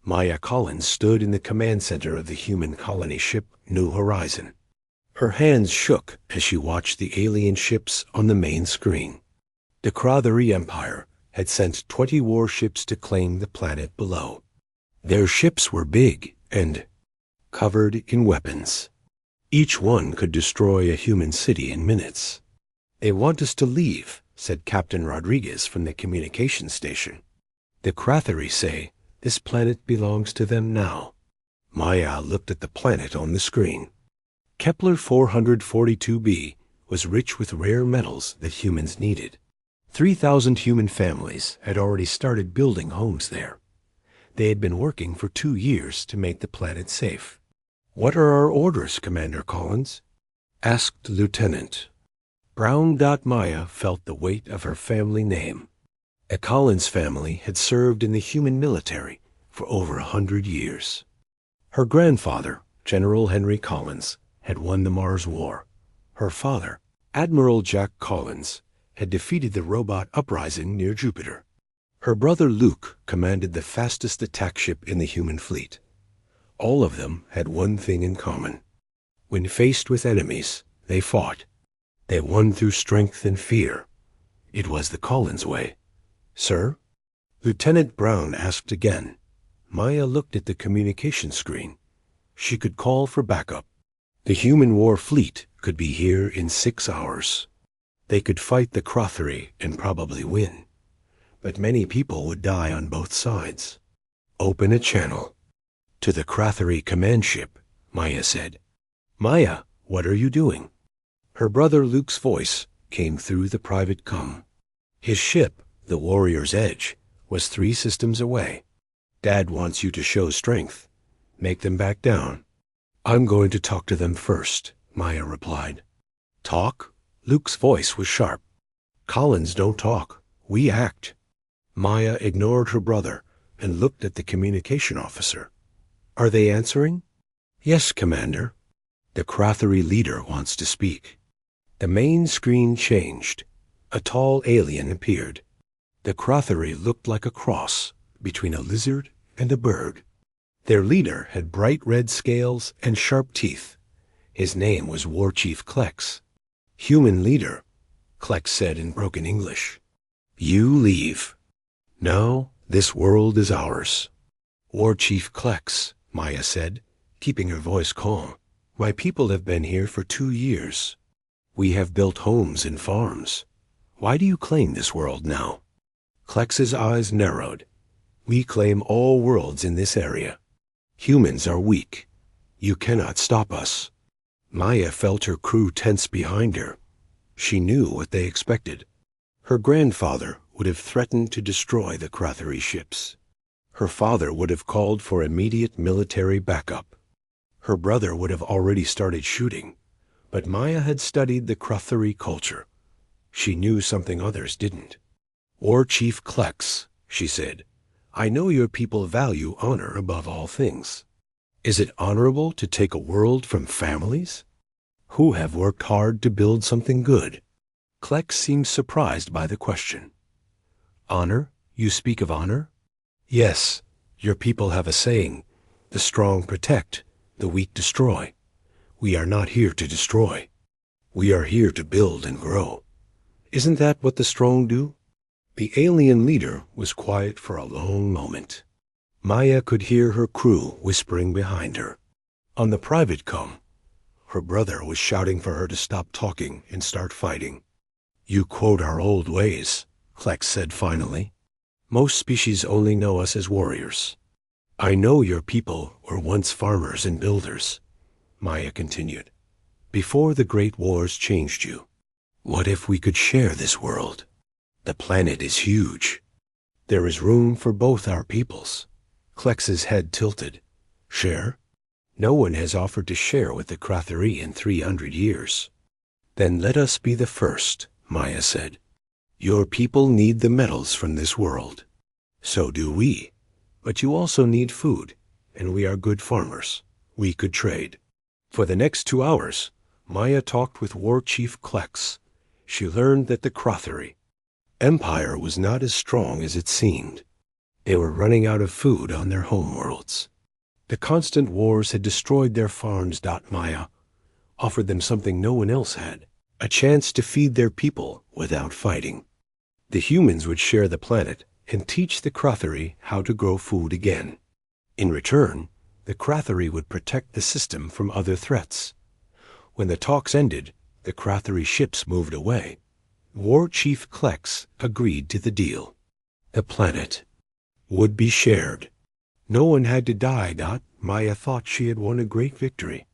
Maya Collins stood in the command center of the human colony ship New Horizon. Her hands shook as she watched the alien ships on the main screen. The Krathari Empire had sent 20 warships to claim the planet below. Their ships were big and covered in weapons. Each one could destroy a human city in minutes. "They want us to leave," said Captain Rodriguez from the communications station. "The Krathari say this planet belongs to them now." Maya looked at the planet on the screen. Kepler 442b was rich with rare metals that humans needed. 3,000 human families had already started building homes there. They had been working for 2 years to make the planet safe. "What are our orders, Commander Collins?" asked the lieutenant. Brown Dot Maya felt the weight of her family name. A Collins family had served in the human military for over 100 years. Her grandfather, General Henry Collins, had won the Mars War. Her father, Admiral Jack Collins, had defeated the robot uprising near Jupiter. Her brother Luke commanded the fastest attack ship in the human fleet. All of them had one thing in common. When faced with enemies, they fought. They won through strength and fear. It was the Collins way. "Sir?" Lieutenant Brown asked again. Maya looked at the communication screen. She could call for backup. The human war fleet could be here in 6 hours. They could fight the Krathari and probably win. But many people would die on both sides. "Open a channel." "To the Krathari command ship," Maya said. "Maya, what are you doing?" Her brother Luke's voice came through the private comm. His ship, the Warrior's Edge, was 3 systems away. "Dad wants you to show strength. Make them back down." "I'm going to talk to them first," Maya replied. "Talk?" Luke's voice was sharp. "Collins don't talk. We act." Maya ignored her brother and looked at the communication officer. "Are they answering?" "Yes, Commander." "The Krathari leader wants to speak." The main screen changed. A tall alien appeared. The Krathari looked like a cross between a lizard and a bird. Their leader had bright red scales and sharp teeth. His name was War Chief Klex. "Human leader," Klex said in broken English. "You leave." "No, this world is ours." "War Chief Klex," Maya said, keeping her voice calm. "My people have been here for 2 years. We have built homes and farms. Why do you claim this world now?" Klex's eyes narrowed. "We claim all worlds in this area. Humans are weak. You cannot stop us." Maya felt her crew tense behind her. She knew what they expected. Her grandfather would have threatened to destroy the Krathari ships. Her father would have called for immediate military backup. Her brother would have already started shooting. But Maya had studied the Krathari culture. She knew something others didn't. "War Chief Klex," she said, "I know your people value honor above all things. Is it honorable to take a world from families who have worked hard to build something good?" Klex seemed surprised by the question. "Honor? You speak of honor?" "Yes. Your people have a saying, 'The strong protect, the weak destroy.' We are not here to destroy. We are here to build and grow. Isn't that what the strong do?" The alien leader was quiet for a long moment. Maya could hear her crew whispering behind her. On the private comm, her brother was shouting for her to stop talking and start fighting. "You quote our old ways," Klex said finally. "Most species only know us as warriors." "I know your people were once farmers and builders," Maya continued, "before the great wars changed you. What if we could share this world? The planet is huge. There is room for both our peoples." Klex's head tilted. "Share? No one has offered to share with the Krathari in 300 years. "Then let us be the first," Maya said. "Your people need the metals from this world. So do we. But you also need food, and we are good farmers. We could trade." For the next 2 hours, Maya talked with War Chief Klex. She learned that the Krathari Empire was not as strong as it seemed. They were running out of food on their homeworlds. The constant wars had destroyed their farms. Maya offered them something no one else had, a chance to feed their people without fighting. The humans would share the planet and teach the Krathari how to grow food again. In return, the Krathari would protect the system from other threats. When the talks ended, the Krathari ships moved away. War Chief Klex agreed to the deal. The planet would be shared. No one had to die. Maya thought she had won a great victory.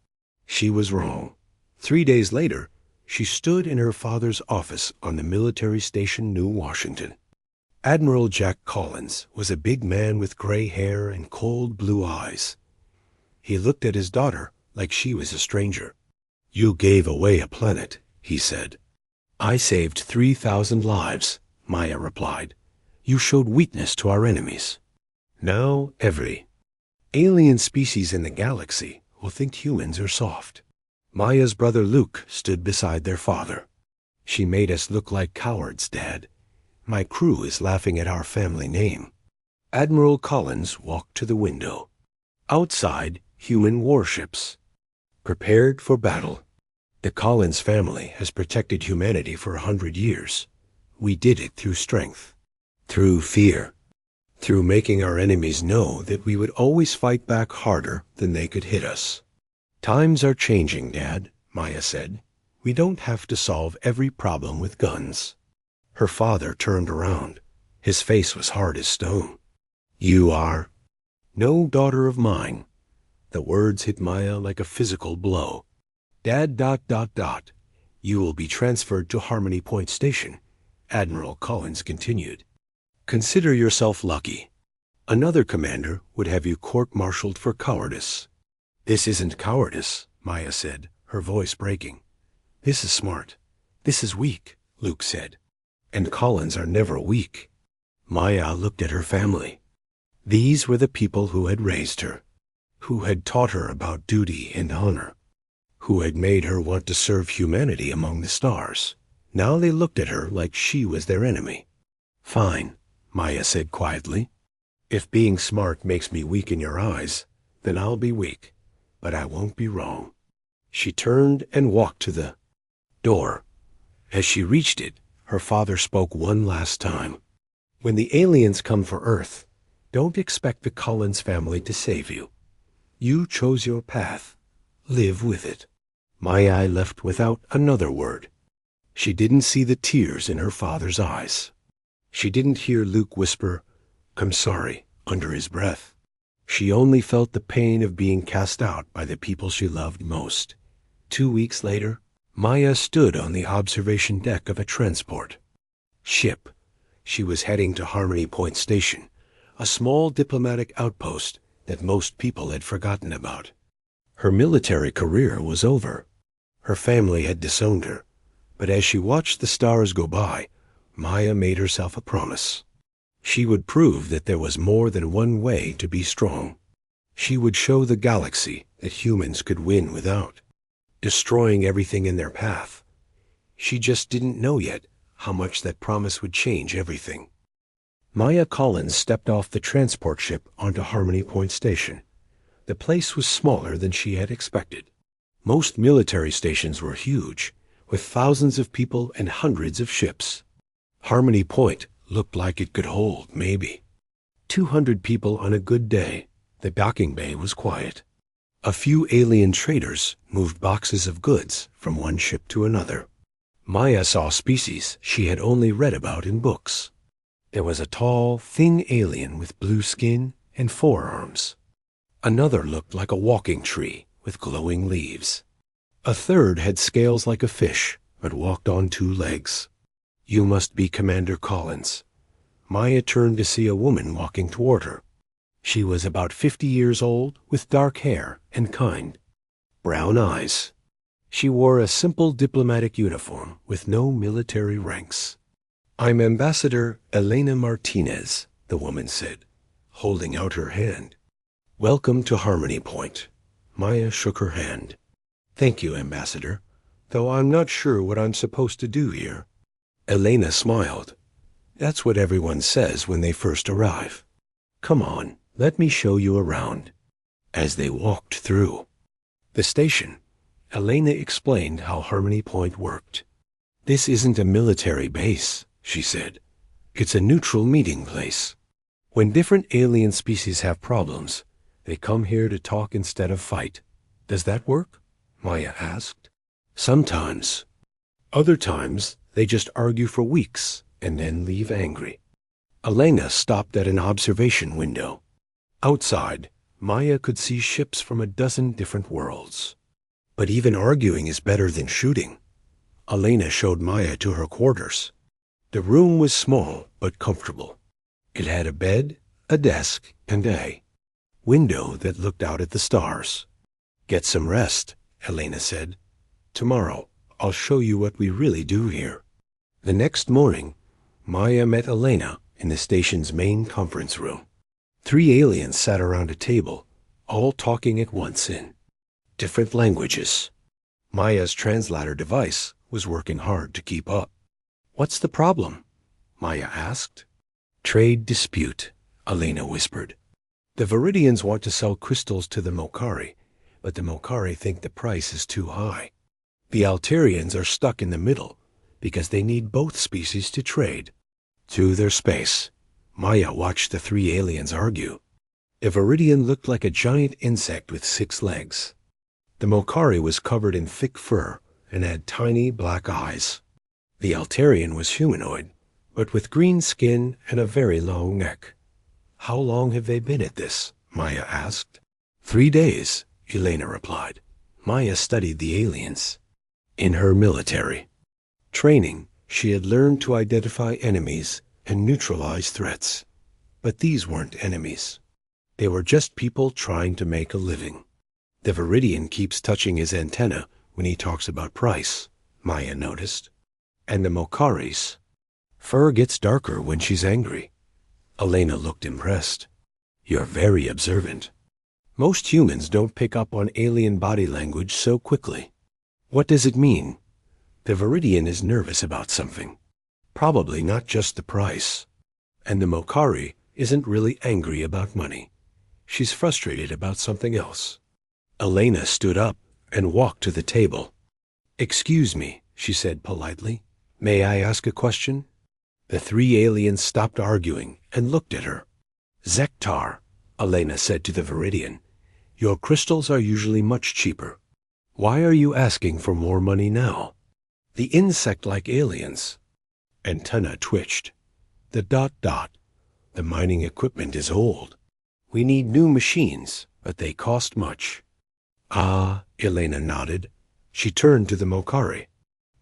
She was wrong. 3 days later, she stood in her father's office on the military station New Washington. Admiral Jack Collins was a big man with gray hair and cold blue eyes. He looked at his daughter like she was a stranger. "You gave away a planet," he said. "I saved 3,000 lives," Maya replied. "You showed weakness to our enemies. Now every alien species in the galaxy will think humans are soft." Maya's brother Luke stood beside their father. "She made us look like cowards, Dad. My crew is laughing at our family name." Admiral Collins walked to the window. Outside, human warships prepared for battle. "The Collins family has protected humanity for 100 years. We did it through strength, through fear, through making our enemies know that we would always fight back harder than they could hit us." "Times are changing, Dad," Maya said. "We don't have to solve every problem with guns." Her father turned around. His face was hard as stone. "You are no daughter of mine." The words hit Maya like a physical blow. "Dad, ... You will be transferred to Harmony Point Station," Admiral Collins continued. "Consider yourself lucky. Another commander would have you court-martialed for cowardice." "This isn't cowardice," Maya said, her voice breaking. "This is smart. This is weak," Luke said. "And Collins are never weak." Maya looked at her family. These were the people who had raised her, who had taught her about duty and honor, who had made her want to serve humanity among the stars. Now they looked at her like she was their enemy. "Fine," Maya said quietly. "If being smart makes me weak in your eyes, then I'll be weak. But I won't be wrong." She turned and walked to the door. As she reached it, her father spoke one last time. "When the aliens come for Earth, don't expect the Collins family to save you. You chose your path. Live with it." Maya left without another word. She didn't see the tears in her father's eyes. She didn't hear Luke whisper, "I'm sorry," under his breath. She only felt the pain of being cast out by the people she loved most. 2 weeks later, Maya stood on the observation deck of a transport ship. She was heading to Harmony Point Station, a small diplomatic outpost that most people had forgotten about. Her military career was over. Her family had disowned her. But as she watched the stars go by, Maya made herself a promise. She would prove that there was more than one way to be strong. She would show the galaxy that humans could win without destroying everything in their path. She just didn't know yet how much that promise would change everything. Maya Collins stepped off the transport ship onto Harmony Point Station. The place was smaller than she had expected. Most military stations were huge, with thousands of people and hundreds of ships. Harmony Point looked like it could hold, maybe 200 people on a good day. The docking bay was quiet. A few alien traders moved boxes of goods from one ship to another. Maya saw species she had only read about in books. There was a tall, thin alien with blue skin and forearms. Another looked like a walking tree with glowing leaves. A third had scales like a fish, but walked on 2 legs. "You must be Commander Collins." Maya turned to see a woman walking toward her. She was about 50 years old, with dark hair and kind brown eyes. She wore a simple diplomatic uniform with no military ranks. "I'm Ambassador Elena Martinez," the woman said, holding out her hand. "Welcome to Harmony Point." Maya shook her hand. "Thank you, Ambassador, though I'm not sure what I'm supposed to do here." Elena smiled. "That's what everyone says when they first arrive." Come on, let me show you around. As they walked through the station, Elena explained how Harmony Point worked. This isn't a military base, she said. It's a neutral meeting place. When different alien species have problems, they come here to talk instead of fight. Does that work? Maya asked. Sometimes. Other times, they just argue for weeks and then leave angry. Elena stopped at an observation window. Outside, Maya could see ships from a dozen different worlds. But even arguing is better than shooting. Elena showed Maya to her quarters. The room was small but comfortable. It had a bed, a desk, and a window that looked out at the stars. Get some rest, Elena said. Tomorrow, I'll show you what we really do here. The next morning, Maya met Elena in the station's main conference room. 3 aliens sat around a table, all talking at once in different languages. Maya's translator device was working hard to keep up. What's the problem? Maya asked. Trade dispute, Elena whispered. The Viridians want to sell crystals to the Mokari, but the Mokari think the price is too high. The Alterians are stuck in the middle because they need both species to trade. To their space, Maya watched the 3 aliens argue. The Viridian looked like a giant insect with 6 legs. The Mokari was covered in thick fur and had tiny black eyes. The Alterian was humanoid, but with green skin and a very long neck. How long have they been at this? Maya asked. 3 days, Elena replied. Maya studied the aliens. In her military training, she had learned to identify enemies and neutralize threats. But these weren't enemies. They were just people trying to make a living. The Viridian keeps touching his antenna when he talks about price, Maya noticed. And the Mokari's fur gets darker when she's angry. Elena looked impressed. You're very observant. Most humans don't pick up on alien body language so quickly. What does it mean? The Viridian is nervous about something. Probably not just the price. And the Mokari isn't really angry about money. She's frustrated about something else. Elena stood up and walked to the table. Excuse me, she said politely. May I ask a question? The 3 aliens stopped arguing and looked at her. Zektar, Elena said to the Viridian, your crystals are usually much cheaper. Why are you asking for more money now? The insect-like aliens. Antenna twitched. The ... The mining equipment is old. We need new machines, but they cost much. Ah, Elena nodded. She turned to the Mokari.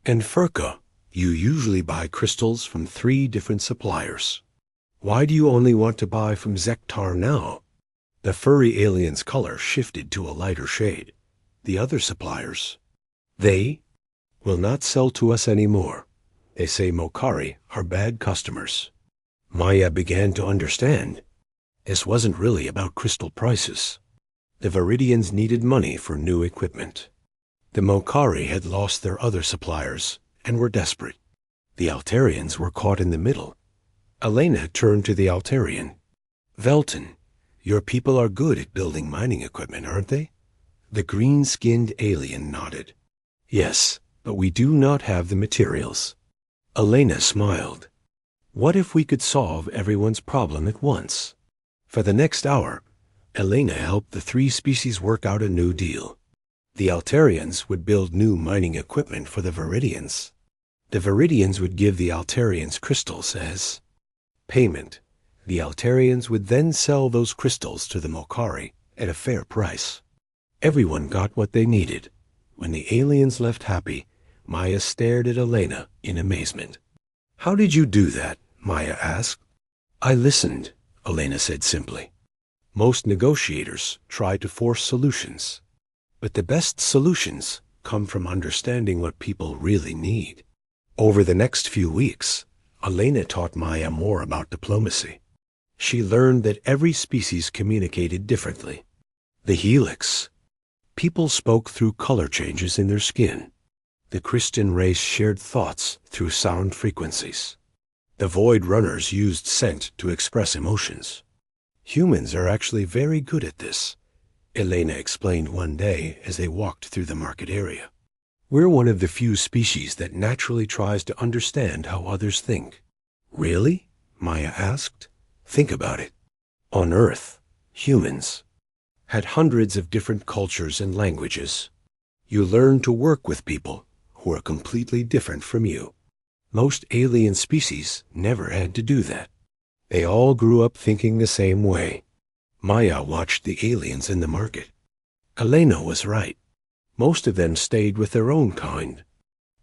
And Furka, you usually buy crystals from 3 different suppliers. Why do you only want to buy from Zektar now? The furry alien's color shifted to a lighter shade. The other suppliers, they will not sell to us anymore. They say Mokari are bad customers. Maya began to understand. This wasn't really about crystal prices. The Viridians needed money for new equipment. The Mokari had lost their other suppliers and were desperate. The Alterians were caught in the middle. Elena turned to the Alterian. Velton, your people are good at building mining equipment, aren't they? The green-skinned alien nodded. Yes, but we do not have the materials. Elena smiled. What if we could solve everyone's problem at once? For the next hour, Elena helped the 3 species work out a new deal. The Alterians would build new mining equipment for the Viridians. The Viridians would give the Alterians crystals as payment. The Alterians would then sell those crystals to the Mokari at a fair price. Everyone got what they needed. When the aliens left happy, Maya stared at Elena in amazement. How did you do that? Maya asked. I listened, Elena said simply. Most negotiators try to force solutions, but the best solutions come from understanding what people really need. Over the next few weeks, Elena taught Maya more about diplomacy. She learned that every species communicated differently. The helix. People spoke through color changes in their skin. The Christian race shared thoughts through sound frequencies. The Void Runners used scent to express emotions. Humans are actually very good at this, Elena explained one day as they walked through the market area. We're one of the few species that naturally tries to understand how others think. Really? Maya asked. Think about it. On Earth, humans had hundreds of different cultures and languages. You learn to work with people who are completely different from you. Most alien species never had to do that. They all grew up thinking the same way. Maya watched the aliens in the market. Elena was right. Most of them stayed with their own kind.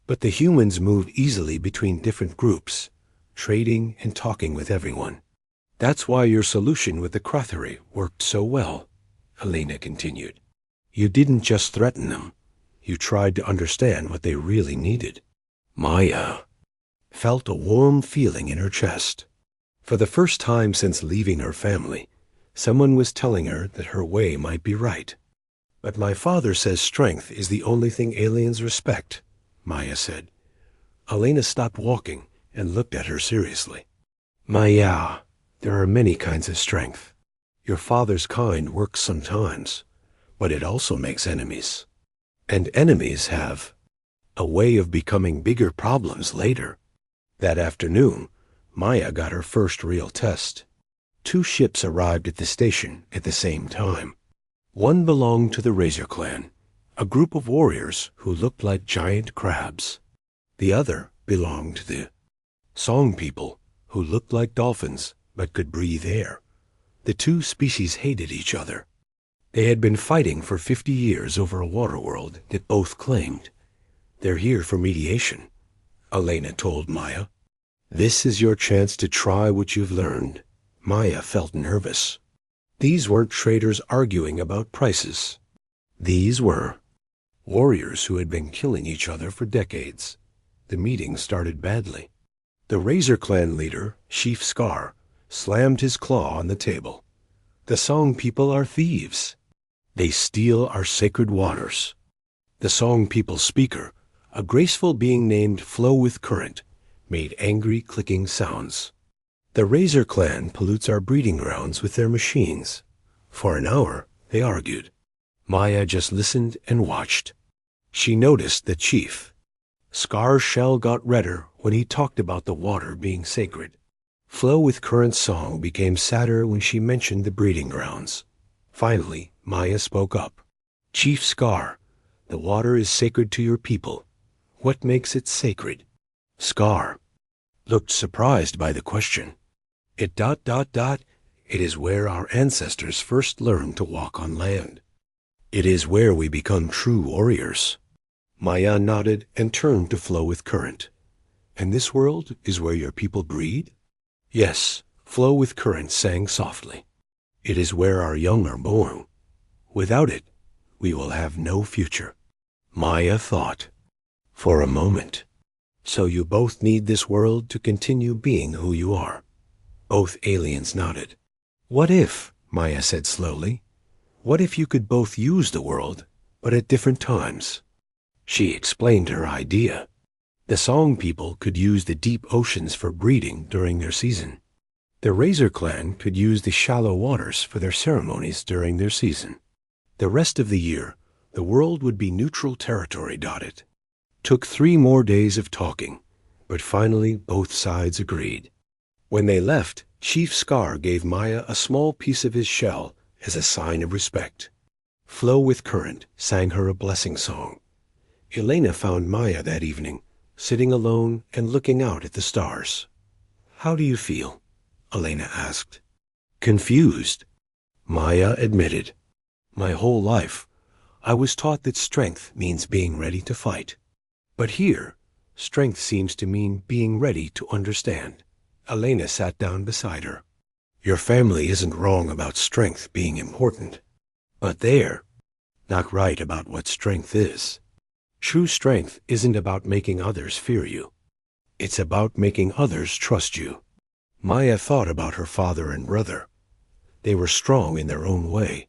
But the humans moved easily between different groups, trading and talking with everyone. That's why your solution with the Crothery worked so well, Elena continued. You didn't just threaten them. You tried to understand what they really needed. Maya felt a warm feeling in her chest. For the first time since leaving her family, someone was telling her that her way might be right. But my father says strength is the only thing aliens respect, Maya said. Elena stopped walking and looked at her seriously. Maya, there are many kinds of strength. Your father's kind works sometimes, but it also makes enemies. And enemies have a way of becoming bigger problems later. That afternoon, Maya got her first real test. 2 ships arrived at the station at the same time. One belonged to the Razor Clan, a group of warriors who looked like giant crabs. The other belonged to the Song People, who looked like dolphins but could breathe air. The 2 species hated each other. They had been fighting for 50 years over a water world that both claimed. They're here for mediation, Elena told Maya. This is your chance to try what you've learned. Maya felt nervous. These weren't traders arguing about prices. These were warriors who had been killing each other for decades. The meeting started badly. The Razor Clan leader, Chief Scar, slammed his claw on the table. The Song People are thieves. They steal our sacred waters. The Song People's speaker, a graceful being named Flow with Current, made angry clicking sounds. The Razor Clan pollutes our breeding grounds with their machines. For an hour, they argued. Maya just listened and watched. She noticed the chief. Scar's shell got redder when he talked about the water being sacred. Flow with Current's song became sadder when she mentioned the breeding grounds. Finally, Maya spoke up. Chief Scar, the water is sacred to your people. What makes it sacred? Scar looked surprised by the question. It ... It is where our ancestors first learned to walk on land. It is where we become true warriors. Maya nodded and turned to Flow with Current. And this world is where your people breed? Yes, Flow with Current sang softly. It is where our young are born. Without it, we will have no future. Maya thought. For a moment. So you both need this world to continue being who you are. Both aliens nodded. What if, Maya said slowly, what if you could both use the world, but at different times? She explained her idea. The Song People could use the deep oceans for breeding during their season. The Razor Clan could use the shallow waters for their ceremonies during their season. The rest of the year, the world would be neutral territory. It took 3 more days of talking, but finally both sides agreed. When they left, Chief Scar gave Maya a small piece of his shell as a sign of respect. Flow with Current sang her a blessing song. Elena found Maya that evening, sitting alone and looking out at the stars. How do you feel? Elena asked. Confused, Maya admitted. My whole life, I was taught that strength means being ready to fight. But here, strength seems to mean being ready to understand. Elena sat down beside her. Your family isn't wrong about strength being important. But they're not right about what strength is. True strength isn't about making others fear you. It's about making others trust you. Maya thought about her father and brother. They were strong in their own way,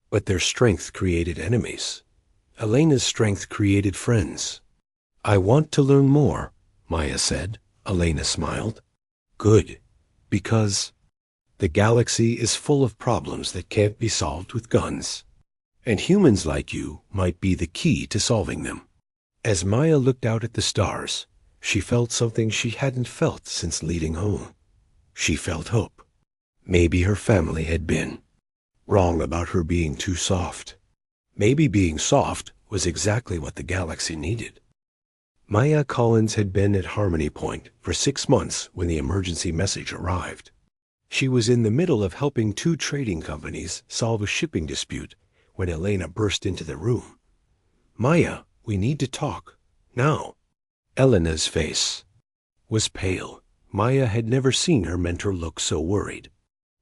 but their strength created enemies. Elena's strength created friends. I want to learn more, Maya said. Elena smiled. Good, because The galaxy is full of problems that can't be solved with guns. And humans like you might be the key to solving them. As Maya looked out at the stars, she felt something she hadn't felt since leaving home. She felt hope. Maybe her family had been wrong about her being too soft. Maybe being soft was exactly what the galaxy needed. Maya Collins had been at Harmony Point for 6 months when the emergency message arrived. She was in the middle of helping 2 trading companies solve a shipping dispute when Elena burst into the room. "Maya, we need to talk. Now." Elena's face was pale. Maya had never seen her mentor look so worried.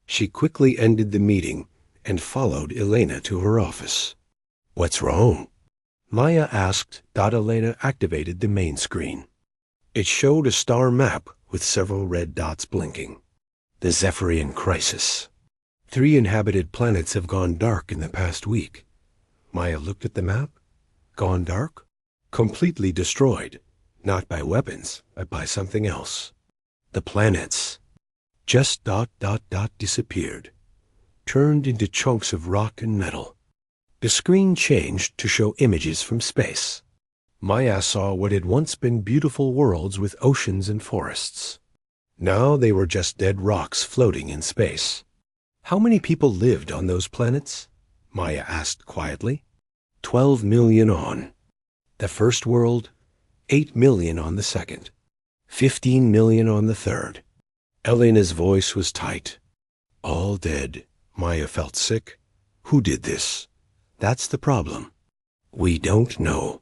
She quickly ended the meeting and followed Elena to her office. "What's wrong?" Maya asked. Elena activated the main screen. It showed a star map with several red dots blinking. The Zephyrian Crisis. 3 inhabited planets have gone dark in the past week. Maya looked at the map. Gone dark? Completely destroyed. Not by weapons, but by something else. The planets just disappeared. Turned into chunks of rock and metal. The screen changed to show images from space. Maya saw what had once been beautiful worlds with oceans and forests. Now they were just dead rocks floating in space. How many people lived on those planets? Maya asked quietly. 12 million on the first world, 8 million on the second, 15 million on the third. Elena's voice was tight. All dead. Maya felt sick. Who did this? That's the problem. We don't know.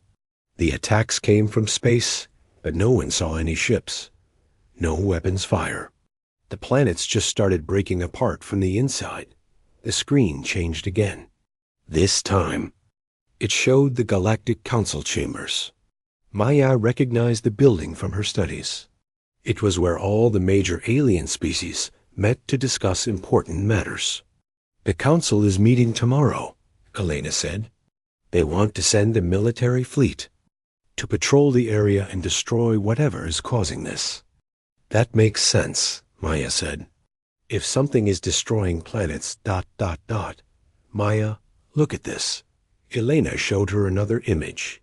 The attacks came from space, but no one saw any ships. No weapons fire. The planets just started breaking apart from the inside. The screen changed again. This time, it showed the Galactic Council chambers. Maya recognized the building from her studies. It was where all the major alien species met to discuss important matters. The Council is meeting tomorrow, Elena said. They want to send a military fleet to patrol the area and destroy whatever is causing this. That makes sense, Maya said. If something is destroying planets, Maya, look at this. Elena showed her another image.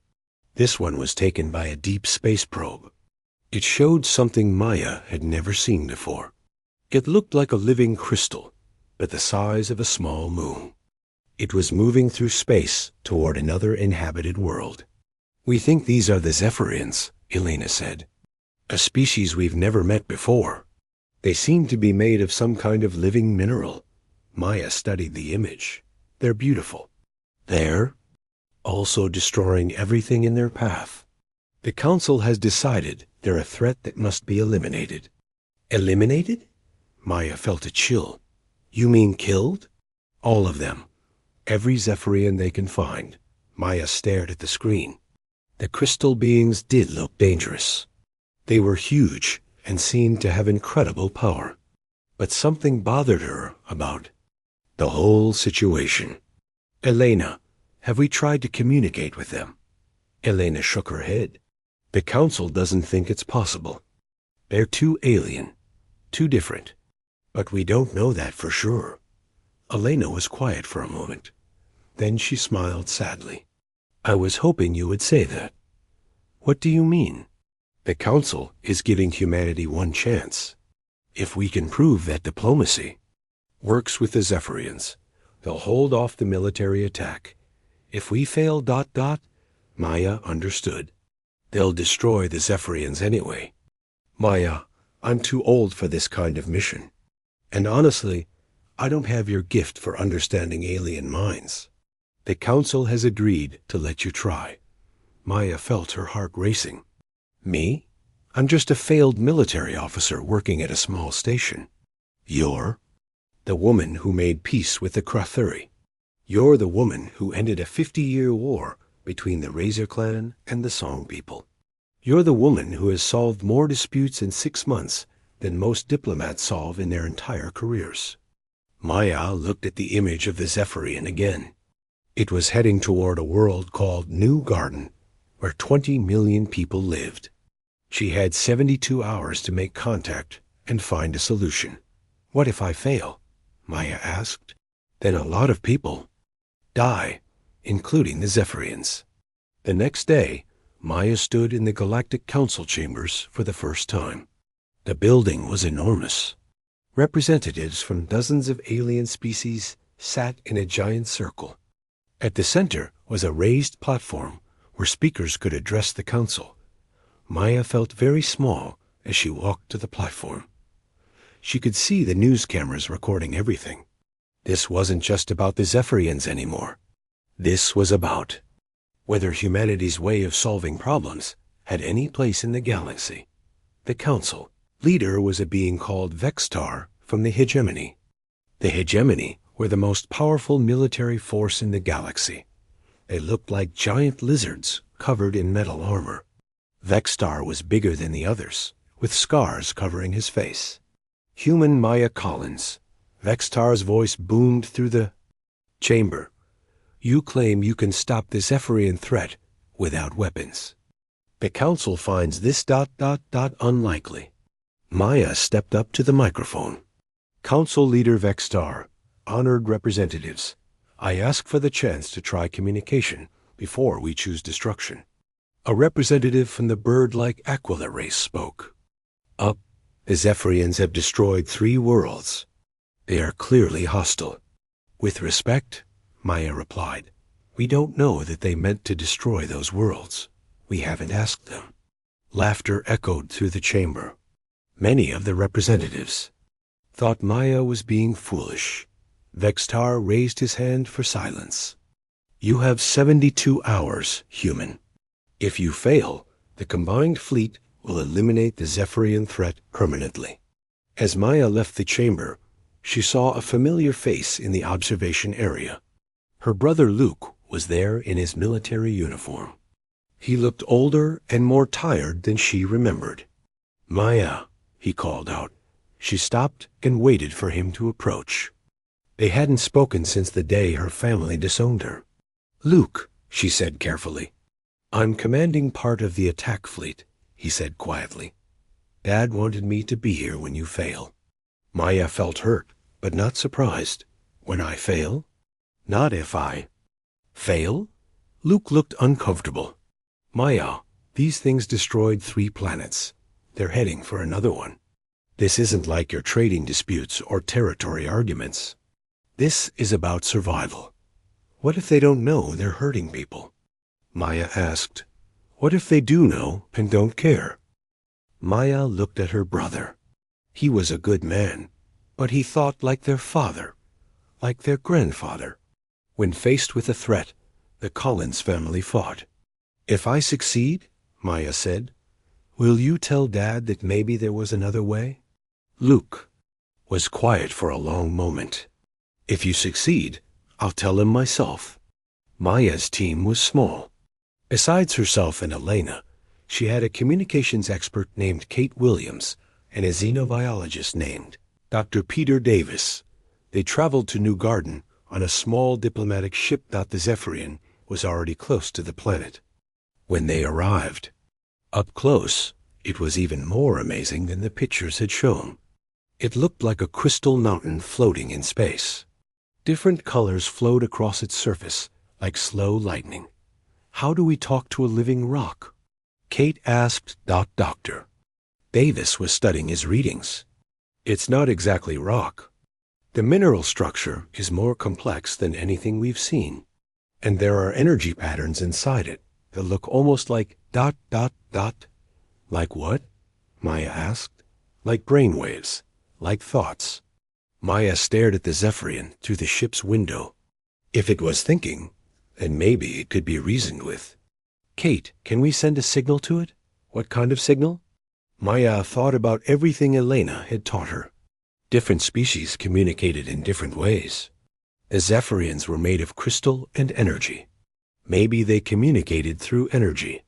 This one was taken by a deep space probe. It showed something Maya had never seen before. It looked like a living crystal, but the size of a small moon. It was moving through space toward another inhabited world. We think these are the Zephyrians, Elena said. A species we've never met before. They seem to be made of some kind of living mineral. Maya studied the image. They're beautiful. They're also destroying everything in their path. The Council has decided they're a threat that must be eliminated. Eliminated? Maya felt a chill. You mean killed? All of them. Every Zephyrian they can find. Maya stared at the screen. The crystal beings did look dangerous. They were huge and seemed to have incredible power. But something bothered her about the whole situation. Elena, have we tried to communicate with them? Elena shook her head. The Council doesn't think it's possible. They're too alien, too different. But we don't know that for sure. Elena was quiet for a moment. Then she smiled sadly. I was hoping you would say that. What do you mean? The Council is giving humanity one chance. If we can prove that diplomacy works with the Zephyrians, they'll hold off the military attack. If we fail, Maya understood. They'll destroy the Zephyrians anyway. Maya, I'm too old for this kind of mission. And honestly, I don't have your gift for understanding alien minds. The Council has agreed to let you try. Maya felt her heart racing. Me? I'm just a failed military officer working at a small station. You're the woman who made peace with the Krathuri. You're the woman who ended a 50-year war between the Razor Clan and the Song People. You're the woman who has solved more disputes in 6 months than most diplomats solve in their entire careers. Maya looked at the image of the Zephyrian again. It was heading toward a world called New Garden, where 20 million people lived. She had 72 hours to make contact and find a solution. What if I fail? Maya asked. Then a lot of people die, including the Zephyrians. The next day, Maya stood in the Galactic Council chambers for the first time. The building was enormous. Representatives from dozens of alien species sat in a giant circle. At the center was a raised platform where speakers could address the council. Maya felt very small as she walked to the platform. She could see the news cameras recording everything. This wasn't just about the Zephyrians anymore. This was about whether humanity's way of solving problems had any place in the galaxy. The council leader was a being called Vextar from the Hegemony. The Hegemony were the most powerful military force in the galaxy. They looked like giant lizards covered in metal armor. Vextar was bigger than the others, with scars covering his face. Human Maya Collins. Vextar's voice boomed through the chamber. You claim you can stop the Zephyrian threat without weapons. The council finds this ... unlikely. Maya stepped up to the microphone. Council leader Vextar, honored representatives, I ask for the chance to try communication before we choose destruction. A representative from the bird-like Aquila race spoke. Up, the Zephyrians have destroyed 3 worlds. They are clearly hostile. With respect, Maya replied, we don't know that they meant to destroy those worlds. We haven't asked them. Laughter echoed through the chamber. Many of the representatives thought Maya was being foolish. Vextar raised his hand for silence. You have 72 hours, human. If you fail, the combined fleet will eliminate the Zephyrian threat permanently. As Maya left the chamber, she saw a familiar face in the observation area. Her brother Luke was there in his military uniform. He looked older and more tired than she remembered. Maya, he called out. She stopped and waited for him to approach. They hadn't spoken since the day her family disowned her. Luke, she said carefully. I'm commanding part of the attack fleet, he said quietly. Dad wanted me to be here when you fail. Maya felt hurt, but not surprised. When I fail? Not if I fail? Luke looked uncomfortable. Maya, these things destroyed 3 planets. They're heading for another one. This isn't like your trading disputes or territory arguments. This is about survival. What if they don't know they're hurting people? Maya asked. What if they do know and don't care? Maya looked at her brother. He was a good man, but he thought like their father, like their grandfather. When faced with a threat, the Collins family fought. If I succeed, Maya said, will you tell Dad that maybe there was another way? Luke was quiet for a long moment. If you succeed, I'll tell him myself. Maya's team was small. Besides herself and Elena, she had a communications expert named Kate Williams and a xenobiologist named Dr. Peter Davis. They traveled to New Garden on a small diplomatic ship. The Zephyrian was already close to the planet. When they arrived, up close, it was even more amazing than the pictures had shown. It looked like a crystal mountain floating in space. Different colors flowed across its surface like slow lightning. How do we talk to a living rock? Kate asked Doctor. Davis was studying his readings. It's not exactly rock. The mineral structure is more complex than anything we've seen. And there are energy patterns inside it that look almost like ... Like what? Maya asked. Like brainwaves, like thoughts. Maya stared at the Zephyrian through the ship's window. If it was thinking, then maybe it could be reasoned with. Kate, can we send a signal to it? What kind of signal? Maya thought about everything Elena had taught her. Different species communicated in different ways. The Zephyrians were made of crystal and energy. Maybe they communicated through energy.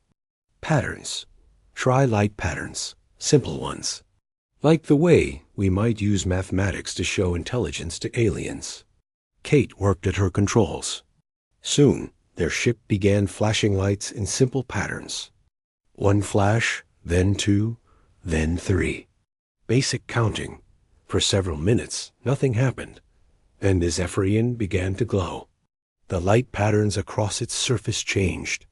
Patterns. Try light patterns. Simple ones. Like the way we might use mathematics to show intelligence to aliens. Kate worked at her controls. Soon, their ship began flashing lights in simple patterns. 1 flash, then 2, then 3. Basic counting. For several minutes, nothing happened. and the Zephyrian began to glow. The light patterns across its surface changed.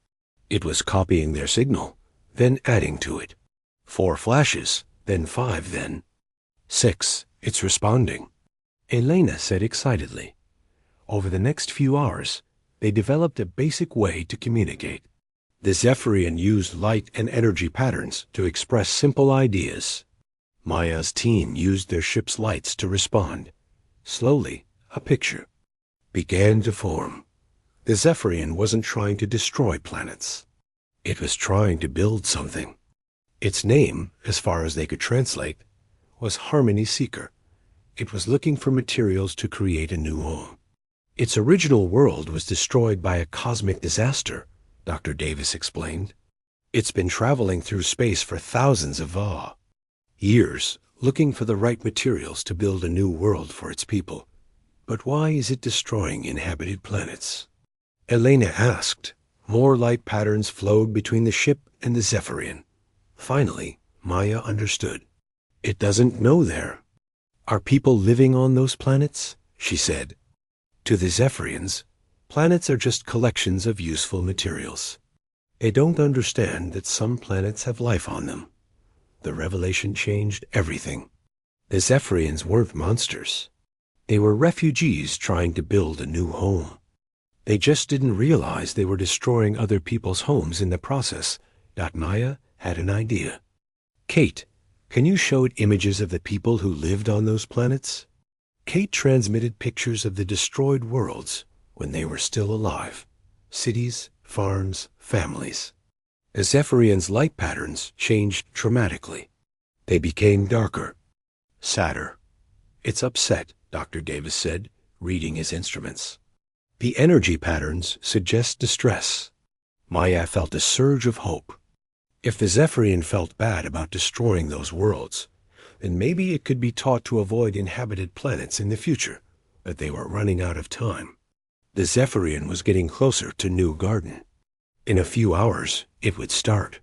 It was copying their signal, then adding to it. 4 flashes, then 5, then 6. It's responding, Elena said excitedly. Over the next few hours, they developed a basic way to communicate. The Zephyrian used light and energy patterns to express simple ideas. Maya's team used their ship's lights to respond. Slowly, a picture began to form. The Zephyrian wasn't trying to destroy planets. It was trying to build something. Its name, as far as they could translate, was Harmony Seeker. It was looking for materials to create a new home. Its original world was destroyed by a cosmic disaster, Dr. Davis explained. It's been traveling through space for thousands of years, looking for the right materials to build a new world for its people. But why is it destroying inhabited planets? Elena asked. More light patterns flowed between the ship and the Zephyrian. Finally, Maya understood. It doesn't know there. Are people living on those planets? She said. To the Zephyrians, planets are just collections of useful materials. They don't understand that some planets have life on them. The revelation changed everything. The Zephyrians weren't monsters. They were refugees trying to build a new home. They just didn't realize they were destroying other people's homes in the process. Maya had an idea. Kate, can you show it images of the people who lived on those planets? Kate transmitted pictures of the destroyed worlds when they were still alive. Cities, farms, families. The Zephyrians' light patterns changed dramatically. They became darker, sadder. It's upset, Dr. Davis said, reading his instruments. The energy patterns suggest distress. Maya felt a surge of hope. If the Zephyrian felt bad about destroying those worlds, then maybe it could be taught to avoid inhabited planets in the future, that they were running out of time. The Zephyrian was getting closer to New Garden. In a few hours, it would start,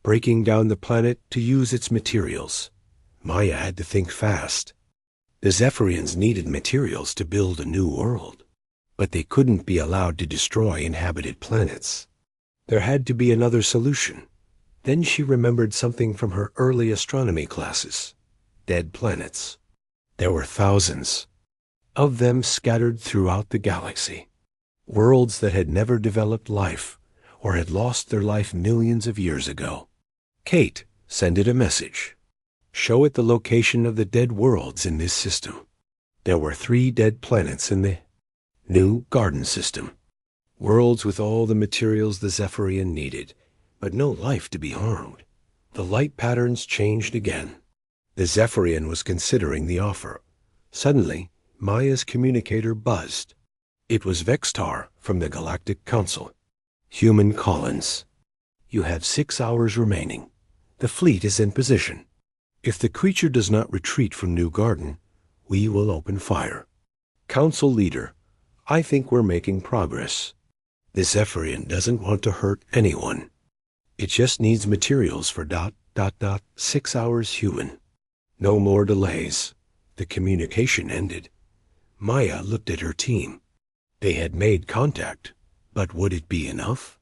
breaking down the planet to use its materials. Maya had to think fast. The Zephyrians needed materials to build a new world, but they couldn't be allowed to destroy inhabited planets. There had to be another solution. Then she remembered something from her early astronomy classes. Dead planets. There were thousands of them scattered throughout the galaxy. Worlds that had never developed life or had lost their life millions of years ago. Kate, send it a message. Show it the location of the dead worlds in this system. There were 3 dead planets in the New Garden system. Worlds with all the materials the Zephyrian needed, but no life to be harmed. The light patterns changed again. The Zephyrian was considering the offer. Suddenly, Maya's communicator buzzed. It was Vextar from the Galactic Council. Human Collins. You have 6 hours remaining. The fleet is in position. If the creature does not retreat from New Garden, we will open fire. Council leader, I think we're making progress. The Zephyrian doesn't want to hurt anyone. It just needs materials for 6 hours human. No more delays. The communication ended. Maya looked at her team. They had made contact, but would it be enough?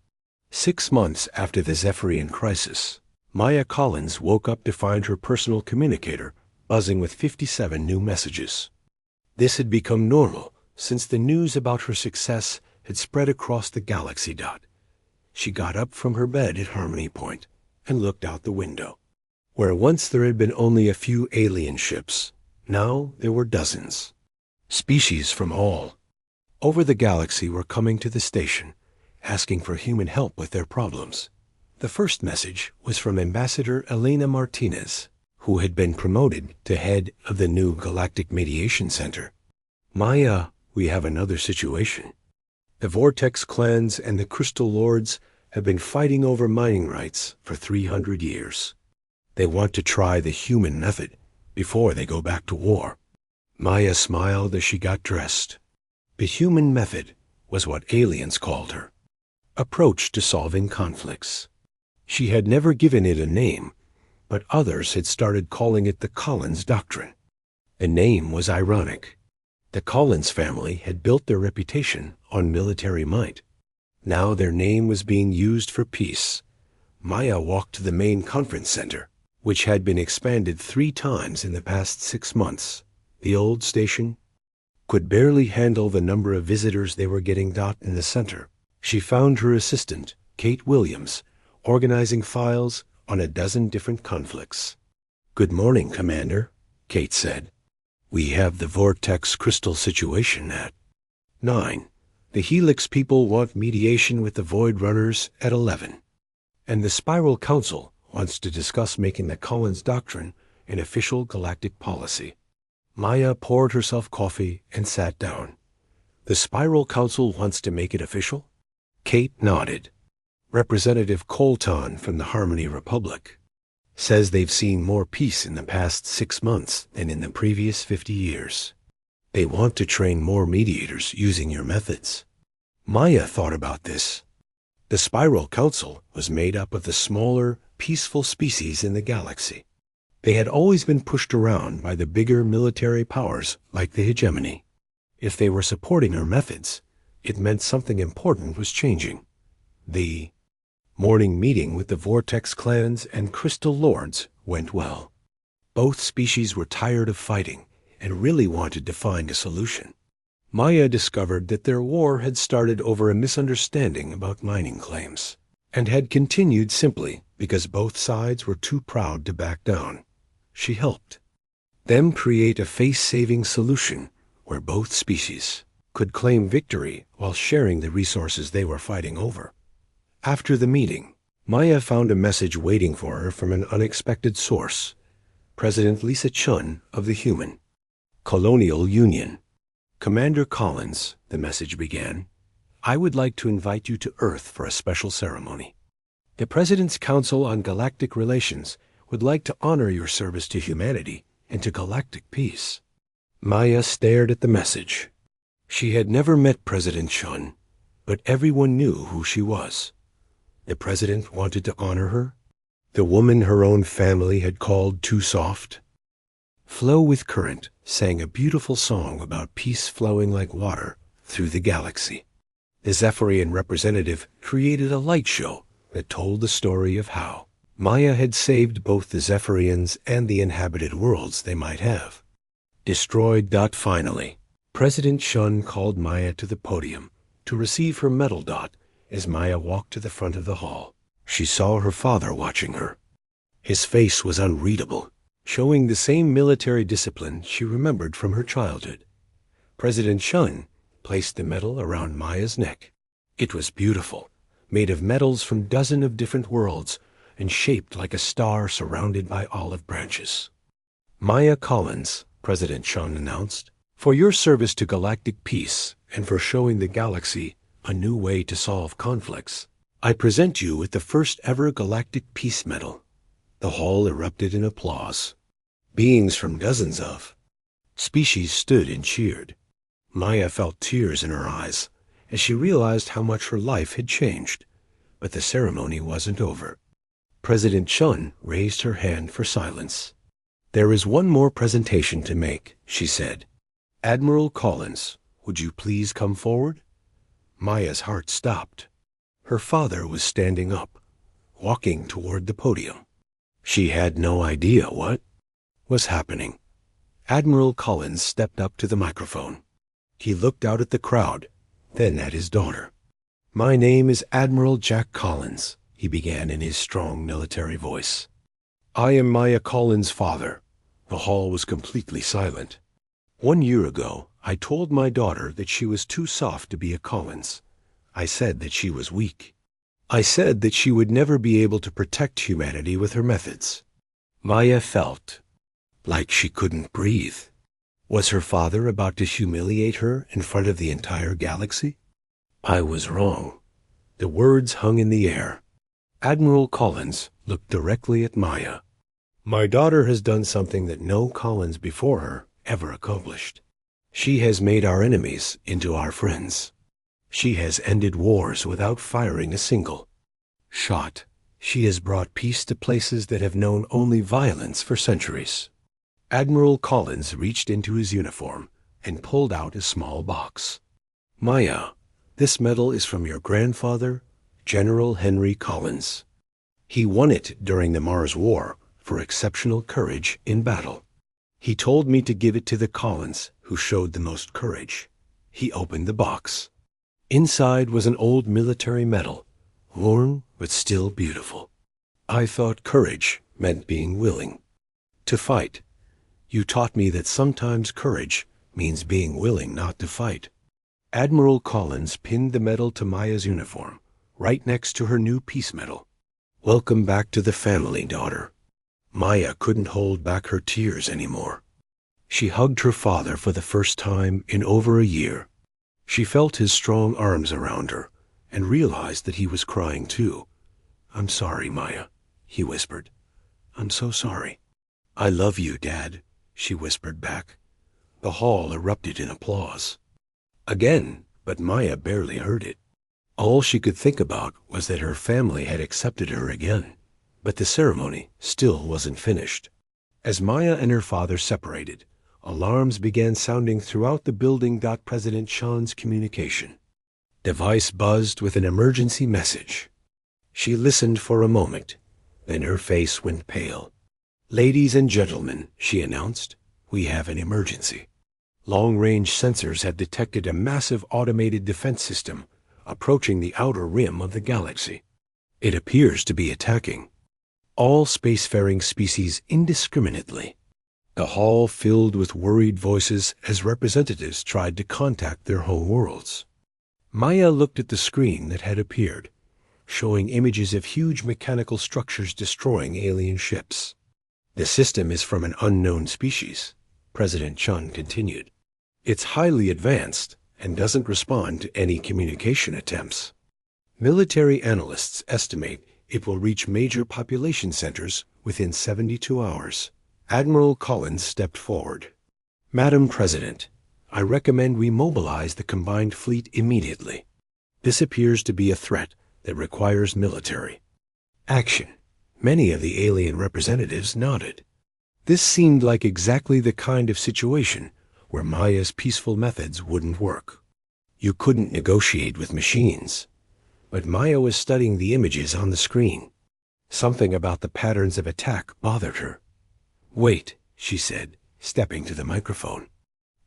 6 months after the Zephyrian crisis, Maya Collins woke up to find her personal communicator buzzing with 57 new messages. This had become normal since the news about her success had spread across the galaxy. She got up from her bed at Harmony Point and looked out the window. Where once there had been only a few alien ships, now there were dozens. Species from all over the galaxy were coming to the station, asking for human help with their problems. The first message was from Ambassador Elena Martinez, who had been promoted to head of the new Galactic Mediation Center. Maya, we have another situation. The Vortex clans and the Crystal Lords have been fighting over mining rights for 300 years. They want to try the human method before they go back to war. Maya smiled as she got dressed. The human method was what aliens called her. Approach to solving conflicts. She had never given it a name, but others had started calling it the Collins Doctrine. The name was ironic. The Collins family had built their reputation on military might. Now their name was being used for peace. Maya walked to the main conference center, which had been expanded 3 times in the past 6 months. The old station could barely handle the number of visitors they were getting. In the center, she found her assistant, Kate Williams, organizing files on a dozen different conflicts. "Good morning, Commander," Kate said. "We have the Vortex Crystal situation at 9. The Helix people want mediation with the Void Runners at 11. And the Spiral Council wants to discuss making the Collins Doctrine an official galactic policy." Maya poured herself coffee and sat down. "The Spiral Council wants to make it official?" Kate nodded. "Representative Colton from the Harmony Republic says they've seen more peace in the past 6 months than in the previous 50 years. They want to train more mediators using your methods." Maya thought about this. The Spiral Council was made up of the smaller, peaceful species in the galaxy. They had always been pushed around by the bigger military powers like the hegemony. If they were supporting her methods, it meant something important was changing. The morning meeting with the Vortex clans and Crystal Lords went well. Both species were tired of fighting and really wanted to find a solution. Maya discovered that their war had started over a misunderstanding about mining claims, and had continued simply because both sides were too proud to back down. She helped them create a face-saving solution where both species could claim victory while sharing the resources they were fighting over. After the meeting, Maya found a message waiting for her from an unexpected source. President Lisa Chun of the Human Colonial Union. "Commander Collins," the message began, "I would like to invite you to Earth for a special ceremony. The President's Council on Galactic Relations would like to honor your service to humanity and to galactic peace." Maya stared at the message. She had never met President Chun, but everyone knew who she was. The president wanted to honor her? The woman her own family had called too soft? Flow with Current sang a beautiful song about peace flowing like water through the galaxy. The Zephyrian representative created a light show that told the story of how Maya had saved both the Zephyrians and the inhabited worlds they might have destroyed. Finally, President Chun called Maya to the podium to receive her medal. As Maya walked to the front of the hall, she saw her father watching her. His face was unreadable, showing the same military discipline she remembered from her childhood. President Chun placed the medal around Maya's neck. It was beautiful, made of metals from dozens of different worlds and shaped like a star surrounded by olive branches. "Maya Collins," President Chun announced, "for your service to galactic peace and for showing the galaxy a new way to solve conflicts, I present you with the first ever Galactic Peace Medal." The hall erupted in applause. Beings from dozens of species stood and cheered. Maya felt tears in her eyes as she realized how much her life had changed. But the ceremony wasn't over. President Chun raised her hand for silence. "There is one more presentation to make," she said. "Admiral Collins, would you please come forward?" Maya's heart stopped. Her father was standing up, walking toward the podium. She had no idea what was happening. Admiral Collins stepped up to the microphone. He looked out at the crowd, then at his daughter. "My name is Admiral Jack Collins," he began in his strong military voice. "I am Maya Collins' father." The hall was completely silent. "1 year ago, I told my daughter that she was too soft to be a Collins. I said that she was weak. I said that she would never be able to protect humanity with her methods." Maya felt like she couldn't breathe. Was her father about to humiliate her in front of the entire galaxy? "I was wrong." The words hung in the air. Admiral Collins looked directly at Maya. "My daughter has done something that no Collins before her ever accomplished. She has made our enemies into our friends. She has ended wars without firing a single shot. She has brought peace to places that have known only violence for centuries." Admiral Collins reached into his uniform and pulled out a small box. Maya, this medal is from your grandfather, General Henry Collins. He won it during the Mars War for exceptional courage in battle. He told me to give it to the Collins who showed the most courage. He opened the box. Inside was an old military medal, worn but still beautiful. I thought courage meant being willing to fight. You taught me that sometimes courage means being willing not to fight. Admiral Collins pinned the medal to Maya's uniform, right next to her new peace medal. Welcome back to the family, daughter. Maya couldn't hold back her tears anymore. She hugged her father for the first time in over a year. She felt his strong arms around her and realized that he was crying too. I'm sorry, Maya, he whispered. I'm so sorry. I love you, Dad, she whispered back. The hall erupted in applause. Again, but Maya barely heard it. All she could think about was that her family had accepted her again. But the ceremony still wasn't finished. As Maya and her father separated, alarms began sounding throughout the building. President Sean's communication device buzzed with an emergency message. She listened for a moment, then her face went pale. Ladies and gentlemen, she announced, we have an emergency. Long-range sensors have detected a massive automated defense system approaching the outer rim of the galaxy. It appears to be attacking all spacefaring species indiscriminately. The hall filled with worried voices as representatives tried to contact their home worlds. Maya looked at the screen that had appeared, showing images of huge mechanical structures destroying alien ships. The system is from an unknown species, President Chun continued. It's highly advanced and doesn't respond to any communication attempts. Military analysts estimate it will reach major population centers within 72 hours. Admiral Collins stepped forward. Madam President, I recommend we mobilize the combined fleet immediately. This appears to be a threat that requires military action. Many of the alien representatives nodded. This seemed like exactly the kind of situation where Maya's peaceful methods wouldn't work. You couldn't negotiate with machines. But Maya was studying the images on the screen. Something about the patterns of attack bothered her. Wait, she said, stepping to the microphone.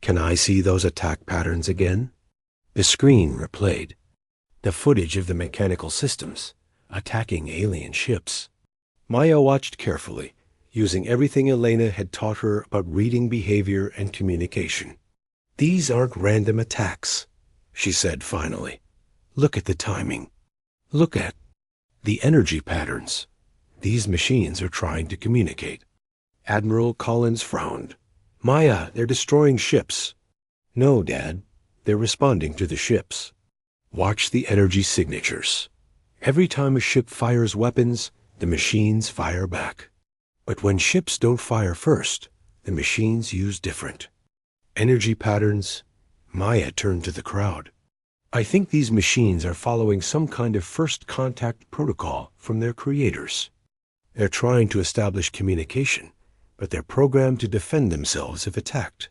Can I see those attack patterns again? The screen replayed the footage of the mechanical systems attacking alien ships. Maya watched carefully, using everything Elena had taught her about reading behavior and communication. These aren't random attacks, she said finally. Look at the timing. Look at the energy patterns. These machines are trying to communicate. Admiral Collins frowned. Maya, they're destroying ships. No, Dad. They're responding to the ships. Watch the energy signatures. Every time a ship fires weapons, the machines fire back. But when ships don't fire first, the machines use different energy patterns. Maya turned to the crowd. I think these machines are following some kind of first contact protocol from their creators. They're trying to establish communication, but they're programmed to defend themselves if attacked.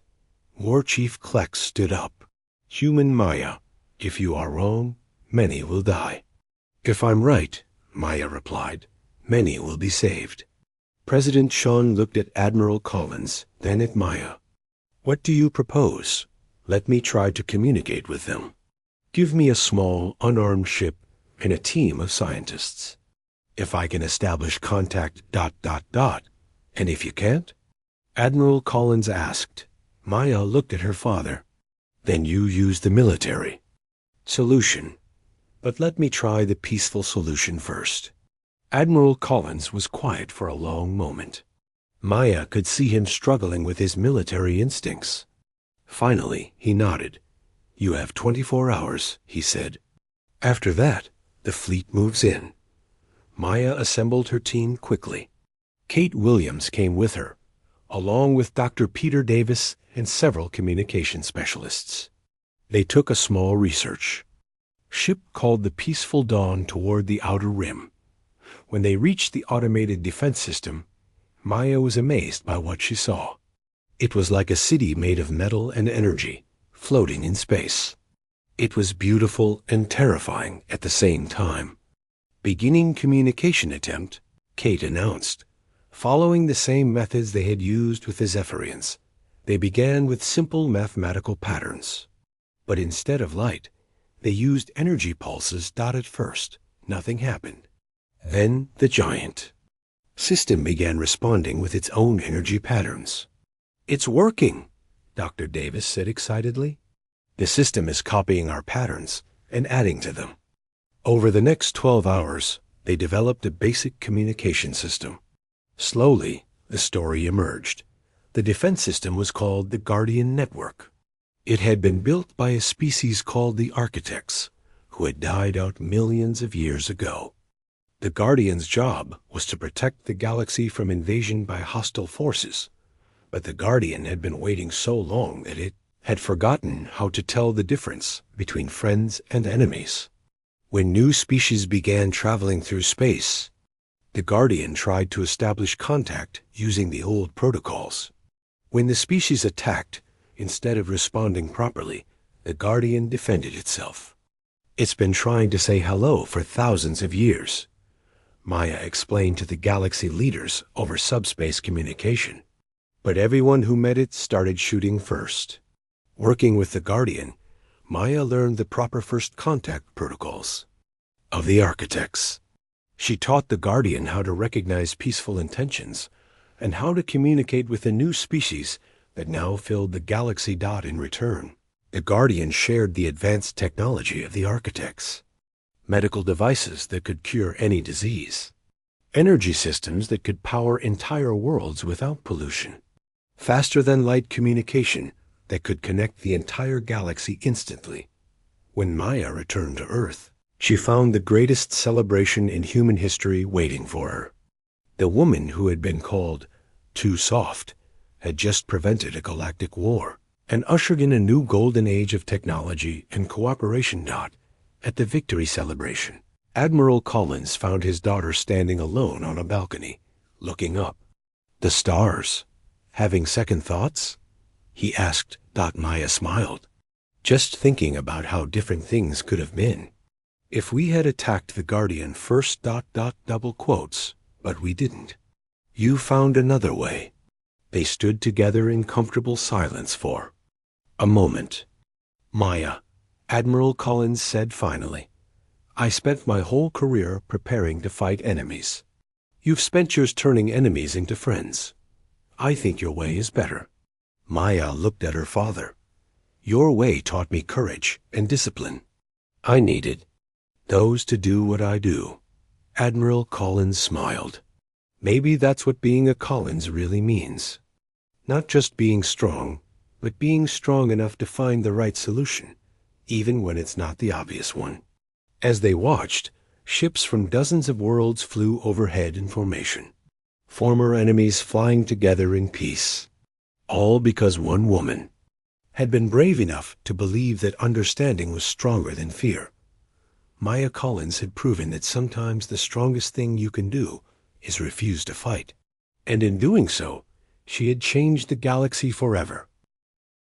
War Chief Klex stood up. Human Maya, if you are wrong, many will die. If I'm right, Maya replied, many will be saved. President Sean looked at Admiral Collins, then at Maya. What do you propose? Let me try to communicate with them. Give me a small, unarmed ship and a team of scientists. If I can establish contact ... And if you can't? Admiral Collins asked. Maya looked at her father. Then you use the military. Solution. But let me try the peaceful solution first. Admiral Collins was quiet for a long moment. Maya could see him struggling with his military instincts. Finally, he nodded. You have 24 hours, he said. After that, the fleet moves in. Maya assembled her team quickly. Kate Williams came with her, along with Dr. Peter Davis and several communication specialists. They took a small research ship called the Peaceful Dawn toward the outer rim. When they reached the automated defense system, Maya was amazed by what she saw. It was like a city made of metal and energy, floating in space. It was beautiful and terrifying at the same time. Beginning communication attempt, Kate announced. Following the same methods they had used with the Zephyrians, they began with simple mathematical patterns. But instead of light, they used energy pulses dotted first. Nothing happened. Then the giant system began responding with its own energy patterns. "It's working," Dr. Davis said excitedly. "The system is copying our patterns and adding to them." Over the next 12 hours, they developed a basic communication system. Slowly, the story emerged. The defense system was called the Guardian Network. It had been built by a species called the Architects, who had died out millions of years ago. The Guardian's job was to protect the galaxy from invasion by hostile forces, but the Guardian had been waiting so long that it had forgotten how to tell the difference between friends and enemies. When new species began traveling through space, the Guardian tried to establish contact using the old protocols. When the species attacked, instead of responding properly, the Guardian defended itself. "It's been trying to say hello for thousands of years," Maya explained to the galaxy leaders over subspace communication. But everyone who met it started shooting first. Working with the Guardian, Maya learned the proper first contact protocols of the Architects. She taught the Guardian how to recognize peaceful intentions and how to communicate with the new species that now filled the galaxy dot in return. The Guardian shared the advanced technology of the Architects. Medical devices that could cure any disease. Energy systems that could power entire worlds without pollution. Faster-than-light communication that could connect the entire galaxy instantly. When Maya returned to Earth, she found the greatest celebration in human history waiting for her. The woman who had been called too soft had just prevented a galactic war and ushered in a new golden age of technology and cooperation. At the victory celebration, Admiral Collins found his daughter standing alone on a balcony, looking up. "The stars. Having second thoughts?" he asked. Maya smiled, just thinking about how different things could have been. "If we had attacked the Guardian first, double quotes, but we didn't. You found another way." They stood together in comfortable silence for a moment. "Maya," Admiral Collins said finally, "I spent my whole career preparing to fight enemies. You've spent yours turning enemies into friends. I think your way is better." Maya looked at her father. "Your way taught me courage and discipline. I needed those to do what I do." Admiral Collins smiled. Maybe that's what being a Collins really means. Not just being strong, but being strong enough to find the right solution, even when it's not the obvious one. As they watched, ships from dozens of worlds flew overhead in formation. Former enemies flying together in peace. All because one woman had been brave enough to believe that understanding was stronger than fear. Maya Collins had proven that sometimes the strongest thing you can do is refuse to fight. And in doing so, she had changed the galaxy forever.